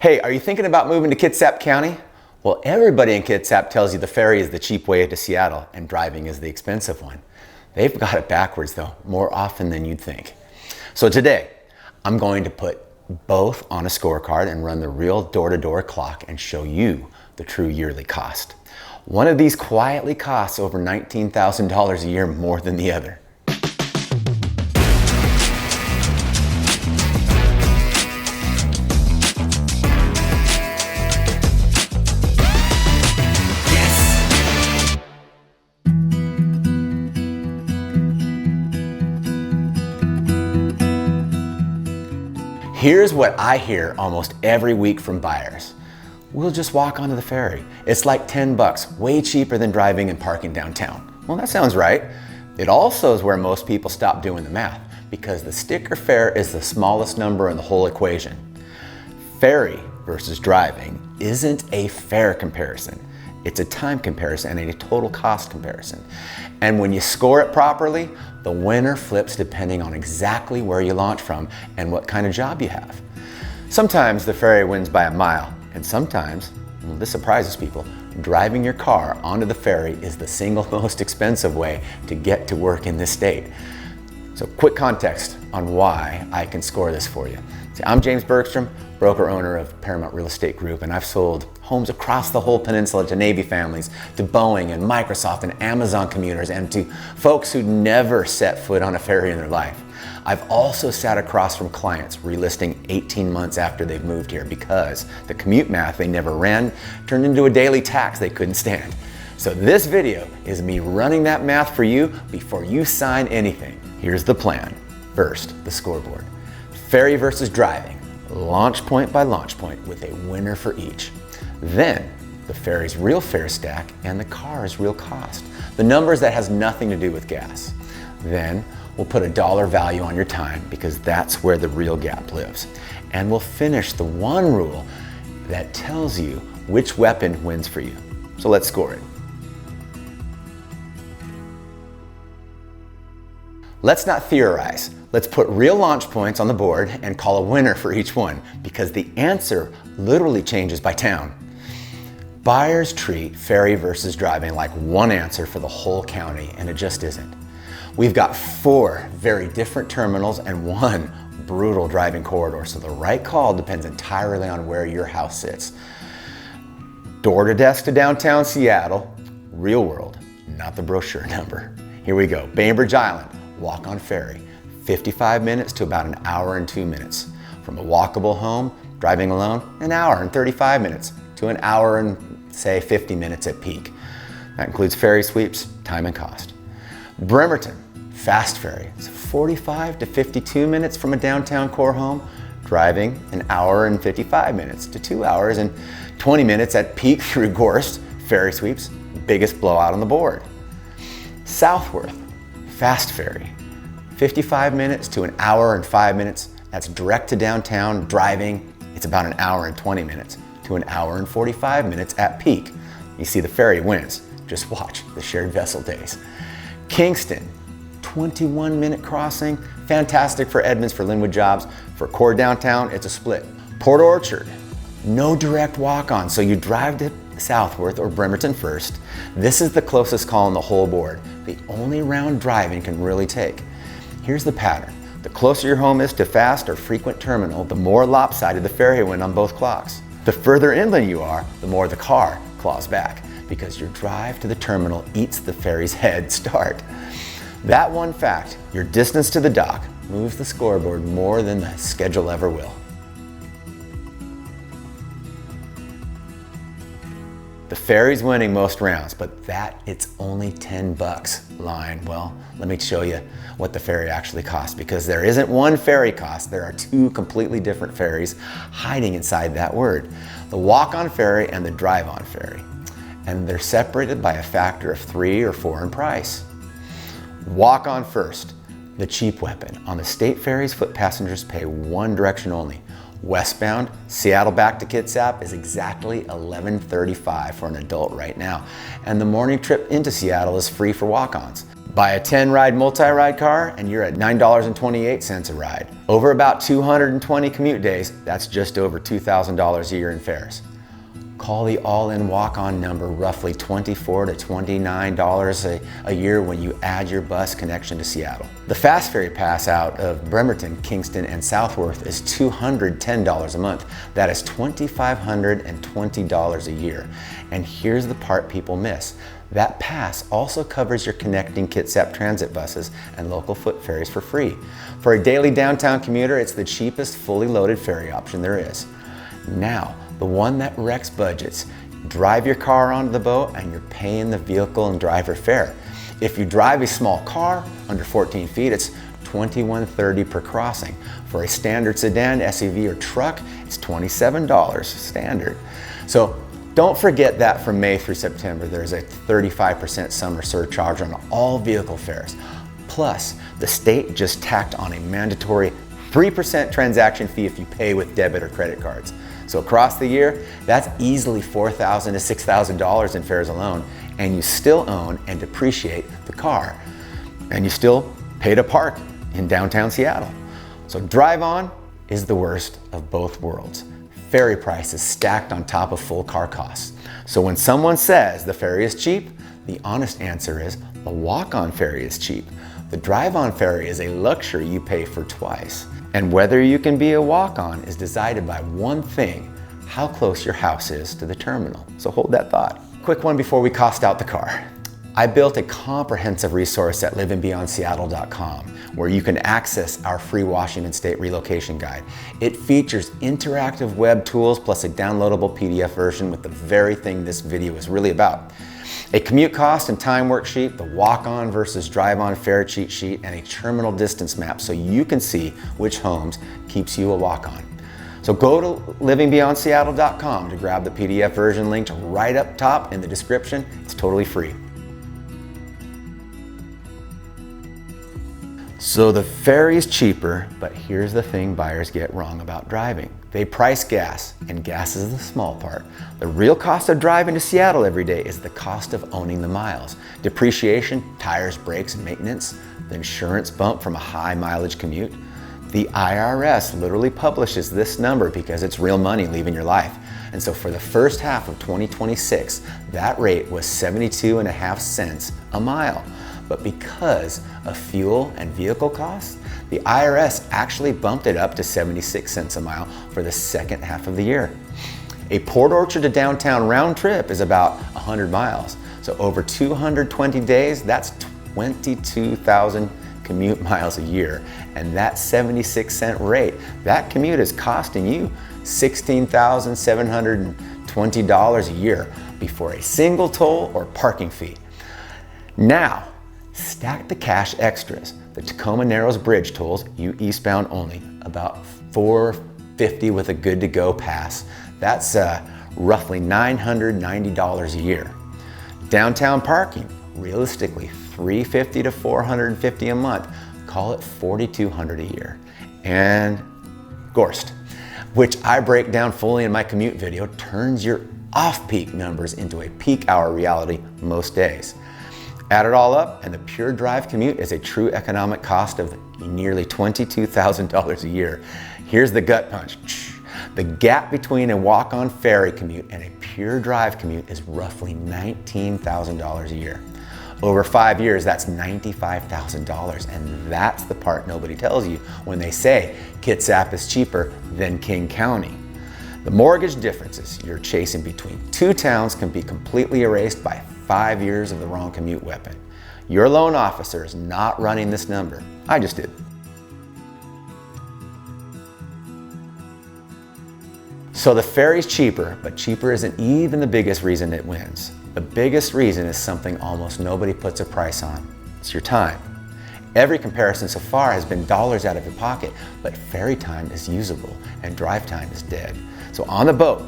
Hey, are you thinking about moving to Kitsap County? Well, everybody in Kitsap tells you the ferry is the cheap way to Seattle and driving is the expensive one. They've got it backwards though, more often than you'd think. So today, I'm going to put both on a scorecard and run the real door-to-door clock and show you the true yearly cost. One of these quietly costs over $19,000 a year more than the other. Here's what I hear almost every week from buyers. We'll just walk onto the ferry. It's like 10 bucks, way cheaper than driving and parking downtown. Well, that sounds right. It also is where most people stop doing the math because the sticker fare is the smallest number in the whole equation. Ferry versus driving isn't a fare comparison. It's a time comparison and a total cost comparison. And when you score it properly, the winner flips depending on exactly where you launch from and what kind of job you have. Sometimes the ferry wins by a mile, and sometimes, well, this surprises people, driving your car onto the ferry is the single most expensive way to get to work in this state. So quick context on why I can score this for you. See, I'm James Bergstrom, broker owner of Paramount Real Estate Group, and I've sold homes across the whole peninsula to Navy families, to Boeing and Microsoft and Amazon commuters, and to folks who never set foot on a ferry in their life. I've also sat across from clients relisting 18 months after they've moved here because the commute math they never ran turned into a daily tax they couldn't stand. So this video is me running that math for you before you sign anything. Here's the plan. First, the scoreboard. Ferry versus driving, launch point by launch point with a winner for each. Then, the ferry's real fare stack and the car's real cost. The numbers that has nothing to do with gas. Then, we'll put a dollar value on your time because that's where the real gap lives. And we'll finish the one rule that tells you which weapon wins for you. So let's score it. Let's not theorize. Let's put real launch points on the board and call a winner for each one because the answer literally changes by town. Buyers treat ferry versus driving like one answer for the whole county, and it just isn't. We've got 4 very different terminals and 1 brutal driving corridor, so the right call depends entirely on where your house sits. Door to desk to downtown Seattle, real world, not the brochure number. Here we go. Bainbridge Island, walk on ferry, 55 minutes to about an hour and 2 minutes. From a walkable home, driving alone, an hour and 35 minutes to an hour and say 50 minutes at peak. That includes ferry sweeps, time and cost. Bremerton, fast ferry. It's 45 to 52 minutes from a downtown core home, driving an hour and 55 minutes to 2 hours and 20 minutes at peak through Gorst, ferry sweeps, biggest blowout on the board. Southworth, fast ferry, 55 minutes to an hour and 5 minutes. That's direct to downtown, driving, it's about an hour and 20 minutes to an hour and 45 minutes at peak. You see the ferry wins. Just watch the shared vessel days. Kingston, 21-minute crossing, fantastic for Edmonds for Linwood jobs. For core downtown, it's a split. Port Orchard, no direct walk-on, so you drive to Southworth or Bremerton first. This is the closest call on the whole board, the only round driving can really take. Here's the pattern. The closer your home is to fast or frequent terminal, the more lopsided the ferry win on both clocks. The further inland you are, the more the car claws back because your drive to the terminal eats the ferry's head start. That one fact, your distance to the dock, moves the scoreboard more than the schedule ever will. The ferry's winning most rounds, but that it's only 10 bucks line. Well, let me show you what the ferry actually costs because there isn't one ferry cost. There are 2 completely different ferries hiding inside that word. The walk-on ferry and the drive-on ferry. And they're separated by a factor of 3 or 4 in price. Walk-on first, the cheap weapon. On the state ferries, foot passengers pay one direction only. Westbound, Seattle back to Kitsap is exactly $11.35 for an adult right now. And the morning trip into Seattle is free for walk-ons. Buy a 10-ride multi-ride car and you're at $9.28 a ride. Over about 220 commute days, that's just over $2,000 a year in fares. Call the all-in walk-on number roughly $24 to $29 a year when you add your bus connection to Seattle. The fast ferry pass out of Bremerton, Kingston, and Southworth is $210 a month. That is $2,520 a year. And here's the part people miss. That pass also covers your connecting Kitsap transit buses and local foot ferries for free. For a daily downtown commuter, it's the cheapest fully loaded ferry option there is. Now, the one that wrecks budgets. Drive your car onto the boat and you're paying the vehicle and driver fare. If you drive a small car under 14 feet, it's $21.30 per crossing. For a standard sedan, SUV, or truck, it's $27 standard. So don't forget that from May through September, there's a 35% summer surcharge on all vehicle fares. Plus, the state just tacked on a mandatory 3% transaction fee if you pay with debit or credit cards. So across the year, that's easily $4,000 to $6,000 in fares alone, and you still own and depreciate the car. And you still pay to park in downtown Seattle. So drive on is the worst of both worlds. Ferry prices stacked on top of full car costs. So when someone says the ferry is cheap, the honest answer is the walk-on ferry is cheap. The drive-on ferry is a luxury you pay for twice. And whether you can be a walk-on is decided by one thing: how close your house is to the terminal. So hold that thought. Quick one before we cost out the car. I built a comprehensive resource at livingBeyondSeattle.com where you can access our free Washington State Relocation Guide. It features interactive web tools plus a downloadable PDF version with the very thing this video is really about. A commute cost and time worksheet, the walk-on versus drive-on fare cheat sheet, and a terminal distance map so you can see which homes keeps you a walk-on. So go to LivingBeyondSeattle.com to grab the PDF version linked right up top in the description. It's totally free. So the ferry is cheaper, but here's the thing buyers get wrong about driving. They price gas, and gas is the small part. The real cost of driving to Seattle every day is the cost of owning the miles. Depreciation, tires, brakes, and maintenance, the insurance bump from a high mileage commute. The IRS literally publishes this number because it's real money leaving your life. And so for the first half of 2026, that rate was 72.5 cents a mile. But because of fuel and vehicle costs, the IRS actually bumped it up to 76 cents a mile for the second half of the year. A Port Orchard to downtown round trip is about 100 miles. So over 220 days, that's 22,000 commute miles a year. And that 76-cent rate, that commute is costing you $16,720 a year before a single toll or parking fee. Now, stack the cash extras. The Tacoma Narrows bridge tolls, you eastbound only, about $450 with a good to go pass. That's roughly $990 a year. Downtown parking, realistically $350 to $450 a month. Call it $4,200 a year. And Gorst, which I break down fully in my commute video, turns your off-peak numbers into a peak hour reality most days. Add it all up, and the pure drive commute is a true economic cost of nearly $22,000 a year. Here's the gut punch. The gap between a walk-on ferry commute and a pure drive commute is roughly $19,000 a year. Over 5 years, that's $95,000, and that's the part nobody tells you when they say Kitsap is cheaper than King County. The mortgage differences you're chasing between two towns can be completely erased by 5 years of the wrong commute weapon. Your loan officer is not running this number. I just did. So the ferry's cheaper, but cheaper isn't even the biggest reason it wins. The biggest reason is something almost nobody puts a price on. It's your time. Every comparison so far has been dollars out of your pocket, but ferry time is usable and drive time is dead. So on the boat,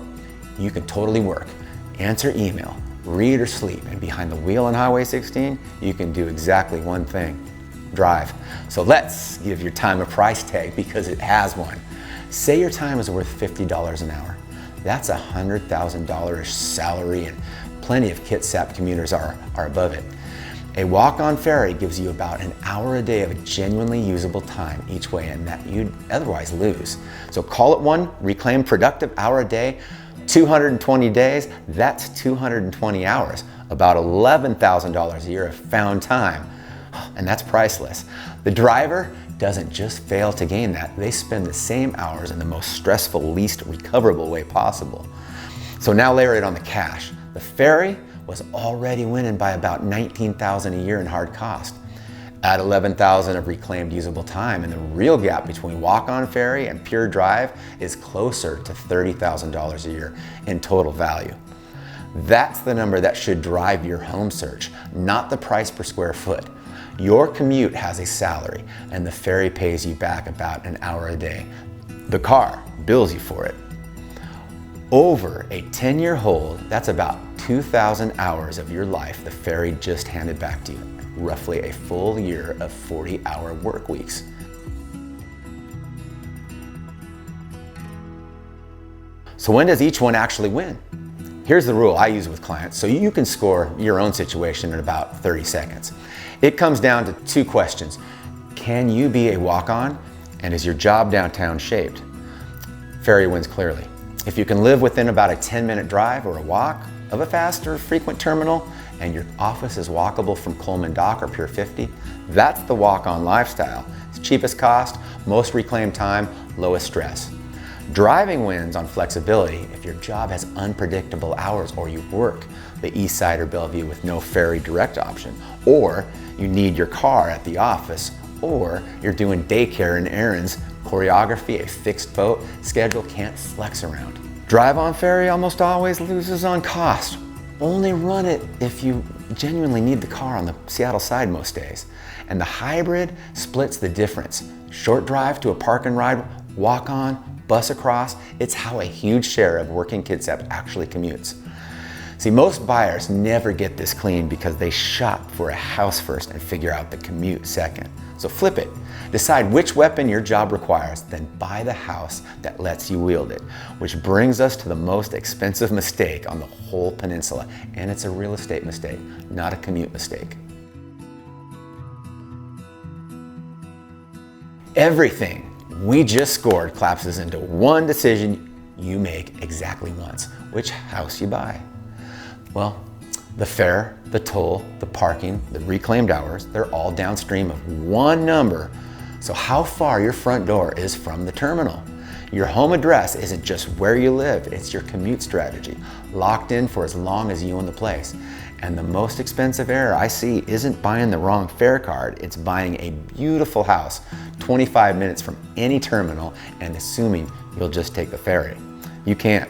you can totally work, answer email, read or sleep, and behind the wheel on Highway 16, you can do exactly one thing: drive. So let's give your time a price tag because it has one. Say your time is worth $50 an hour. That's a $100,000 salary, and plenty of Kitsap commuters are above it. A walk-on ferry gives you about an hour a day of genuinely usable time each way, and that you'd otherwise lose. So call it one reclaimed productive hour a day, 220 days, that's 220 hours, about $11,000 a year of found time, and that's priceless. The driver doesn't just fail to gain that, they spend the same hours in the most stressful, least recoverable way possible. So now layer it on the cash. The ferry was already winning by about $19,000 a year in hard cost. Add $11,000 of reclaimed usable time, and the real gap between walk-on ferry and pure drive is closer to $30,000 a year in total value. That's the number that should drive your home search, not the price per square foot. Your commute has a salary, and the ferry pays you back about an hour a day. The car bills you for it. Over a 10-year hold, that's about 2,000 hours of your life the ferry just handed back to you, roughly a full year of 40-hour work weeks. So when does each one actually win? Here's the rule I use with clients so you can score your own situation in about 30 seconds. It comes down to two questions. Can you be a walk-on, and is your job downtown shaped? Ferry wins clearly. If you can live within about a 10-minute drive or a walk of a fast or frequent terminal, and your office is walkable from Coleman Dock or Pier 50, that's the walk-on lifestyle. It's cheapest cost, most reclaimed time, lowest stress. Driving wins on flexibility if your job has unpredictable hours, or you work the East Side or Bellevue with no ferry direct option, or you need your car at the office, or you're doing daycare and errands. Choreography, a fixed boat schedule can't flex around. Drive on ferry almost always loses on cost. Only run it if you genuinely need the car on the Seattle side most days. And the hybrid splits the difference. Short drive to a park and ride, walk on, bus across, it's how a huge share of working Kitsap actually commutes. See, most buyers never get this clean because they shop for a house first and figure out the commute second. So flip it. Decide which weapon your job requires, then buy the house that lets you wield it. Which brings us to the most expensive mistake on the whole peninsula. And it's a real estate mistake, not a commute mistake. Everything we just scored collapses into one decision you make exactly once: which house you buy. Well, the fare, the toll, the parking, the reclaimed hours, they're all downstream of one number. So how far your front door is from the terminal. Your home address isn't just where you live, it's your commute strategy, locked in for as long as you own the place. And the most expensive error I see isn't buying the wrong fare card, it's buying a beautiful house 25 minutes from any terminal and assuming you'll just take the ferry. You can't.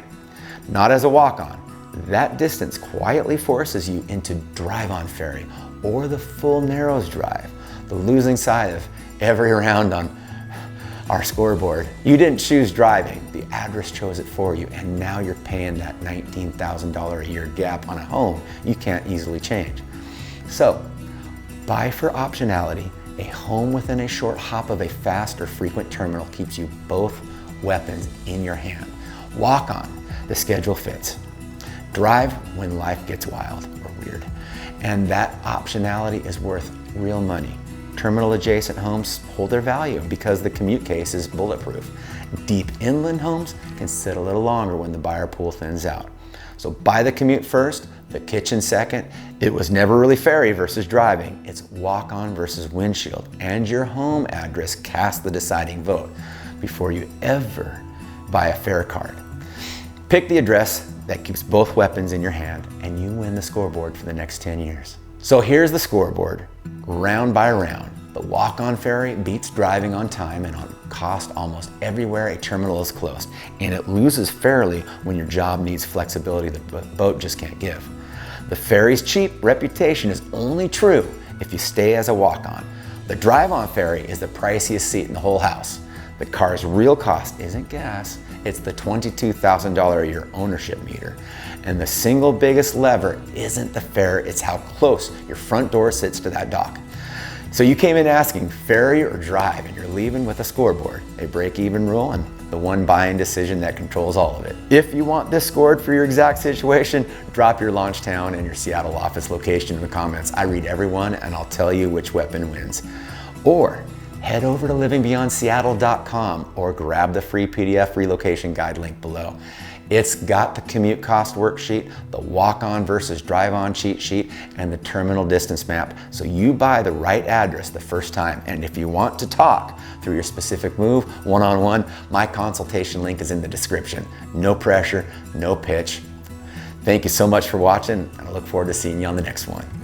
Not as a walk-on. That distance quietly forces you into drive-on ferry or the full Narrows drive, the losing side of every round on our scoreboard. You didn't choose driving, the address chose it for you, and now you're paying that $19,000 a year gap on a home you can't easily change. So, buy for optionality. A home within a short hop of a fast or frequent terminal keeps you both weapons in your hand. Walk on, the schedule fits. Drive when life gets wild or weird. And that optionality is worth real money. Terminal adjacent homes hold their value because the commute case is bulletproof. Deep inland homes can sit a little longer when the buyer pool thins out. So buy the commute first, the kitchen second. It was never really ferry versus driving. It's walk on versus windshield. And your home address casts the deciding vote before you ever buy a fare card. Pick the address that keeps both weapons in your hand, and you win the scoreboard for the next 10 years. So here's the scoreboard, round by round. The walk-on ferry beats driving on time and on cost almost everywhere a terminal is close, and it loses fairly when your job needs flexibility the boat just can't give. The ferry's cheap reputation is only true if you stay as a walk-on. The drive-on ferry is the priciest seat in the whole house. The car's real cost isn't gas, it's the $22,000 a year ownership meter. And the single biggest lever isn't the fare, it's how close your front door sits to that dock. So you came in asking ferry or drive, and you're leaving with a scoreboard, a break-even rule, and the one buying decision that controls all of it. If you want this scored for your exact situation, drop your launch town and your Seattle office location in the comments. I read every one and I'll tell you which weapon wins. Or head over to livingbeyondseattle.com or grab the free PDF relocation guide link below. It's got the commute cost worksheet, the walk-on versus drive-on cheat sheet, and the terminal distance map, so you buy the right address the first time. And if you want to talk through your specific move one-on-one, my consultation link is in the description. No pressure, no pitch. Thank you so much for watching, and I look forward to seeing you on the next one.